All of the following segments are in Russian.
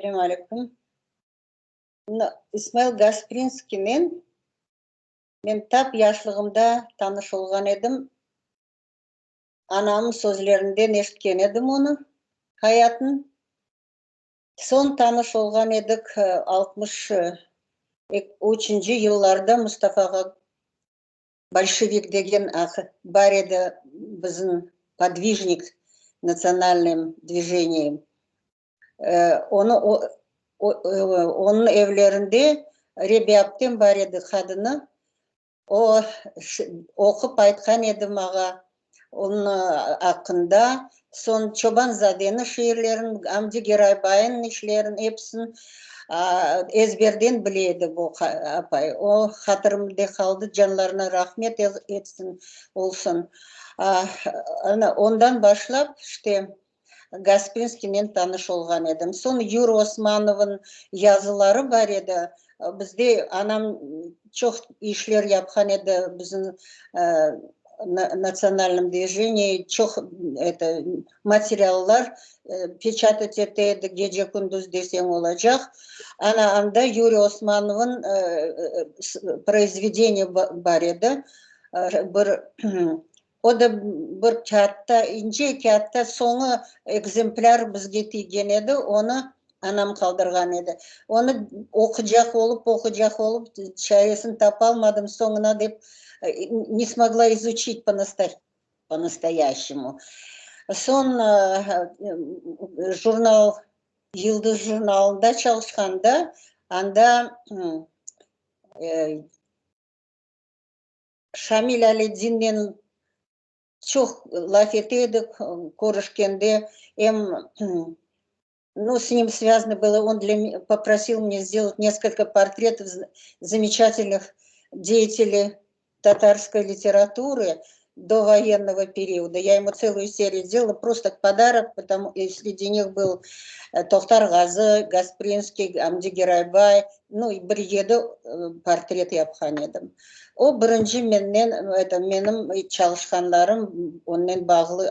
Assalomu alaykum. Ismail Gasprinskiyмен men tap yaşlığımda tanış olgan edim. Anamın sözlerinden eşitken edim onu, hayatın. Son tanış olgan edik 63 yıllarda Mustafa Большевик деген бар еді біздің подвижник национальным движением. Onun evlerinde Ребяптен бар еді kadını. O okup айтқан еді mağa onun hakkında. Son Çobanzade'nin şiirlerin, Hamdi Geraybay'ın işlerin hepsini ezberden biledi bu apay. O hatırımda kaldı, canlarına rahmet etsin olsun. Ondan başlap işte Gasprinskiyмен tanış olgan edim. Son Юра Osmanov'un yazıları var еді. Bizde anam çok işler yapkan еді bizim национальном движении, çok материалlar pечатать etedi, gece gündüz desen olacak. Anda Юрий Osmanov'un произведение var еді. O da bir kağıtta, ince kağıtta sonu egzemplar bizge tiygen еді, onu anam kaldırgan еді. Onu okuyacak olup, çaresini tapalmadım sonuna deyip не смогла изучить по-настоящему. Son jurnal, Yıldız jurnalında çalışkanda anda Şamil Aliddin'den çok laf etiydik, көрішкенде. С ним связано было, он попросил меня сделать несколько портретов замечательных деятелей татарской литературы до военного периода. Я ему целую серию сделала, просто подарок, потому и среди них был Тохтарғазы, Гаспринский, Хамди Герайбай, и бір еді портрет yapқан едім. O бірінші менің çalışkanlarım, onunla bağlı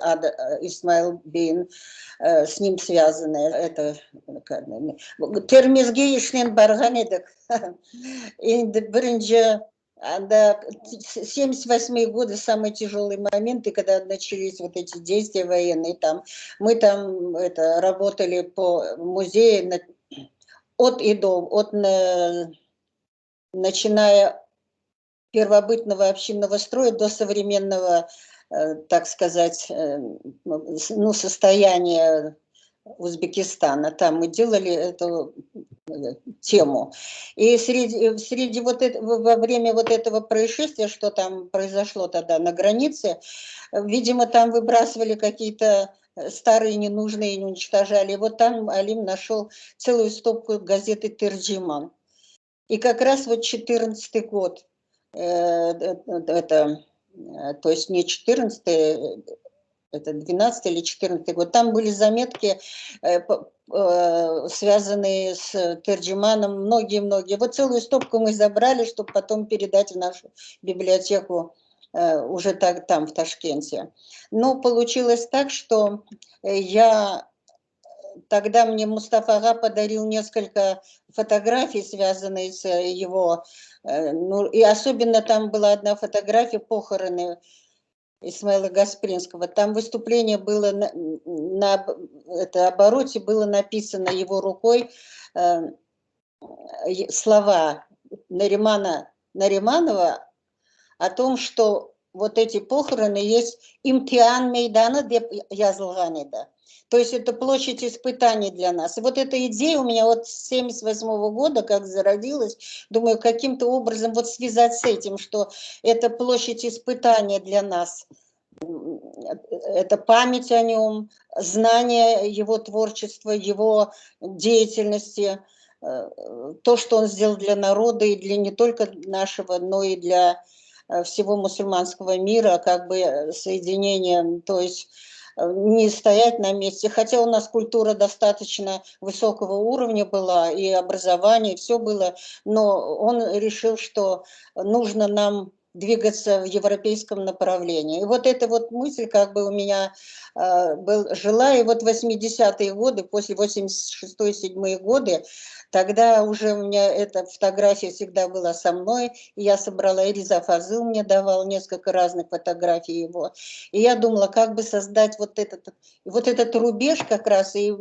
İsmail Bey'in с ним связаны. Термезге ішінен барған едік. Енді бірінші 78-й годы, самые тяжелые моменты, когда начались вот эти действия военные, мы там работали по музею от и до, начиная первобытного общинного строя до современного, так сказать, состояния Узбекистана. Там мы делали эту тему. И во время вот этого происшествия, что там произошло тогда на границе, видимо, там выбрасывали какие-то старые ненужные и уничтожали. И вот там Алим нашел целую стопку газеты «Терджиман». И как раз вот 14-й год, то есть не 14-й, это 12 или 14 год, там были заметки, связанные с Терджиманом, многие-многие. Вот целую стопку мы забрали, чтобы потом передать в нашу библиотеку уже там, в Ташкенте. Но получилось так, что тогда мне Мустафа Ага подарил несколько фотографий, связанные с его... и особенно там была одна фотография, похороны Исмаила Гаспринского. Там выступление было на обороте, было написано его рукой слова Нариманова о том, что вот эти похороны есть имтиан мейдана деп язылган еді. То есть это площадь испытаний для нас. И вот эта идея у меня вот с 78-го года, как зародилась, думаю, каким-то образом вот связать с этим, что это площадь испытания для нас. Это память о нем, знание его творчества, его деятельности, то, что он сделал для народа и для не только нашего, но и для всего мусульманского мира, как бы соединение, то есть не стоять на месте. Хотя у нас культура достаточно высокого уровня была, и образование, и все было, но он решил, что нужно нам двигаться в европейском направлении. И вот эта вот мысль как бы у меня жила, и вот 80-е годы, после 86-87 годы, тогда уже у меня эта фотография всегда была со мной, и я собрала, и Риза Фазыл мне давал несколько разных фотографий его. И я думала, как бы создать вот этот рубеж как раз, и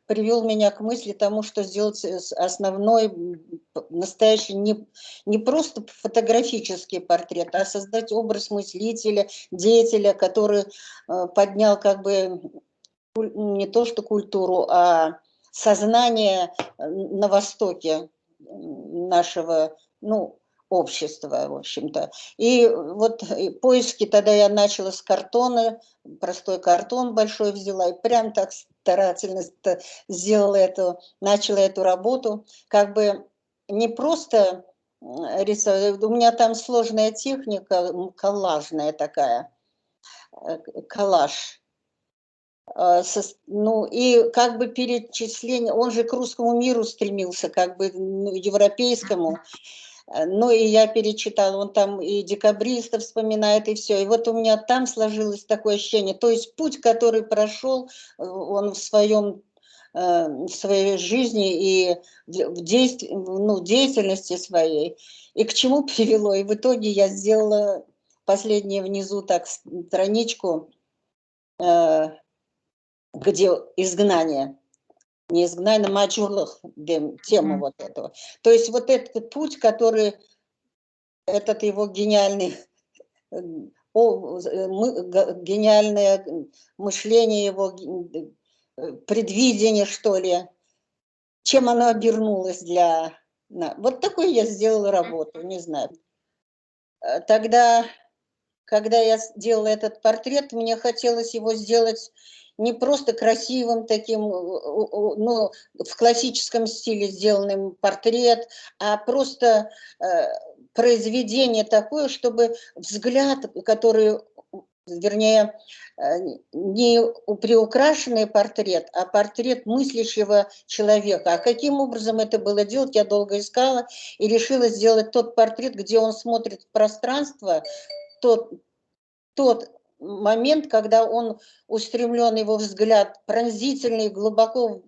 привел меня к мысли тому, что сделать основной, настоящий, не просто фотографический портрет, а создать образ мыслителя, деятеля, который поднял как бы не то что культуру, а сознание на Востоке нашего, ну, общества, в общем-то. И вот поиски тогда я начала с картона, простой картон большой взяла, и прям так старательно сделала начала эту работу, как бы не просто рисовать, у меня там сложная техника, коллажная такая, коллаж. Ну, и как бы перечисление, он же к русскому миру стремился, как бы европейскому, ну, и я перечитала, он там и декабристов вспоминает, и все. И вот у меня там сложилось такое ощущение, то есть путь, который прошел он в своей жизни и в деятельности своей, и к чему привело. И в итоге я сделала последнее внизу так страничку, где изгнание, не изгнание, маджурлых, тему вот этого. То есть вот этот путь, который, этот его гениальный, гениальное мышление, его предвидение, что ли, чем оно обернулось для... Вот такой я сделала работу, не знаю. Тогда, когда я делала этот портрет, мне хотелось его сделать не просто красивым таким, ну, в классическом стиле сделанным портрет, а просто произведение такое, чтобы взгляд, который, вернее, не приукрашенный портрет, а портрет мыслящего человека. А каким образом это было делать, я долго искала и решила сделать тот портрет, где он смотрит в пространство, тот момент, когда он устремлен, его взгляд пронзительный, глубоко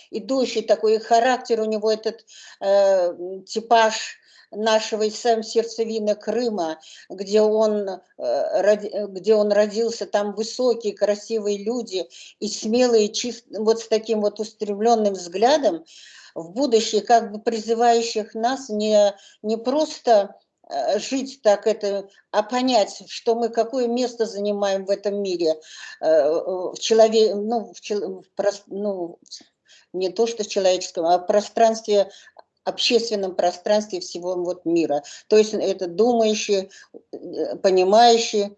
идущий такой, характер у него этот типаж нашего сердцевины Крыма, где он родился, там высокие, красивые люди и смелые, вот с таким вот устремленным взглядом в будущее, как бы призывающих нас не просто жить так это, а понять, что мы какое место занимаем в этом мире, в человеке, ну, не то что в человеческом, а в пространстве, общественном пространстве всего вот мира. То есть это думающий, понимающий,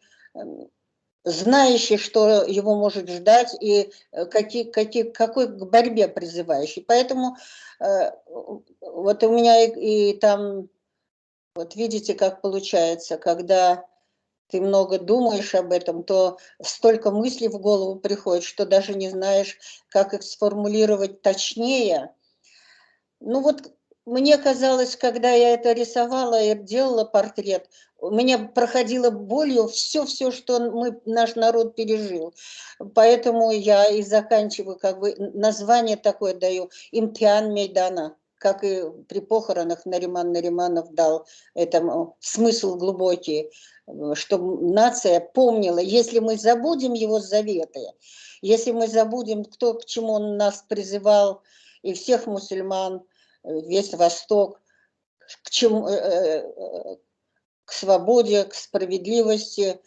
знающий, что его может ждать, и какой к борьбе призывающий. Поэтому вот у меня и там... Вот видите, как получается, когда ты много думаешь об этом, то столько мыслей в голову приходит, что даже не знаешь, как их сформулировать точнее. Ну вот мне казалось, когда я это рисовала и делала портрет, у меня проходило болью все, что наш народ пережил. Поэтому я и заканчиваю, как бы название такое даю, «Имтиан Мейдана», как и при похоронах Нариманов дал этому смысл глубокий, чтобы нация помнила, если мы забудем его заветы, если мы забудем, кто к чему он нас призывал, и всех мусульман, весь Восток, к чему, к свободе, к справедливости,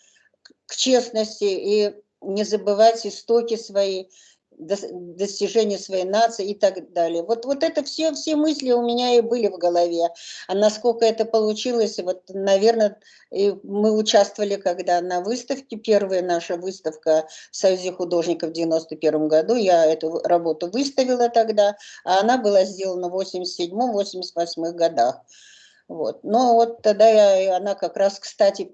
к честности, и не забывать истоки свои, достижения своей нации и так далее. Вот это все мысли у меня и были в голове. А насколько это получилось, вот, наверное, и мы участвовали, когда на выставке, первая наша выставка в Союзе художников в 91 году, я эту работу выставила тогда, а она была сделана в 87-88 годах. Вот. Но вот тогда она как раз, кстати,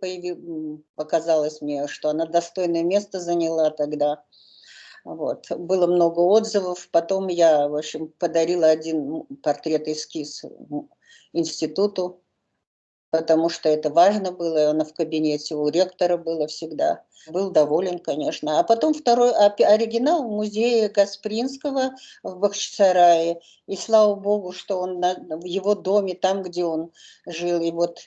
показалось мне, что она достойное место заняла тогда. Вот. Было много отзывов. Потом я, в общем, подарила один портрет-эскиз институту потому что это важно было, она в кабинете у ректора была всегда. Был доволен, конечно. А потом второй оригинал в музее Гаспринского в Бахчисарае. И слава богу, что он в его доме, там, где он жил. И вот,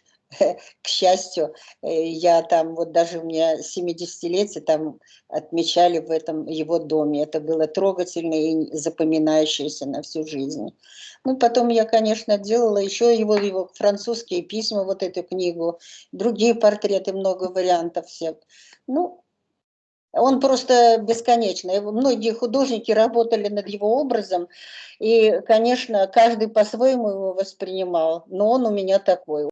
к счастью, я там, вот даже у меня 70-летие там отмечали в этом его доме. Это было трогательно и запоминающееся на всю жизнь. Ну, потом я, конечно, делала еще его французские письма, вот эту книгу, другие портреты, много вариантов всех. Ну, он просто бесконечный. Многие художники работали над его образом, и, конечно, каждый по-своему его воспринимал, но он у меня такой.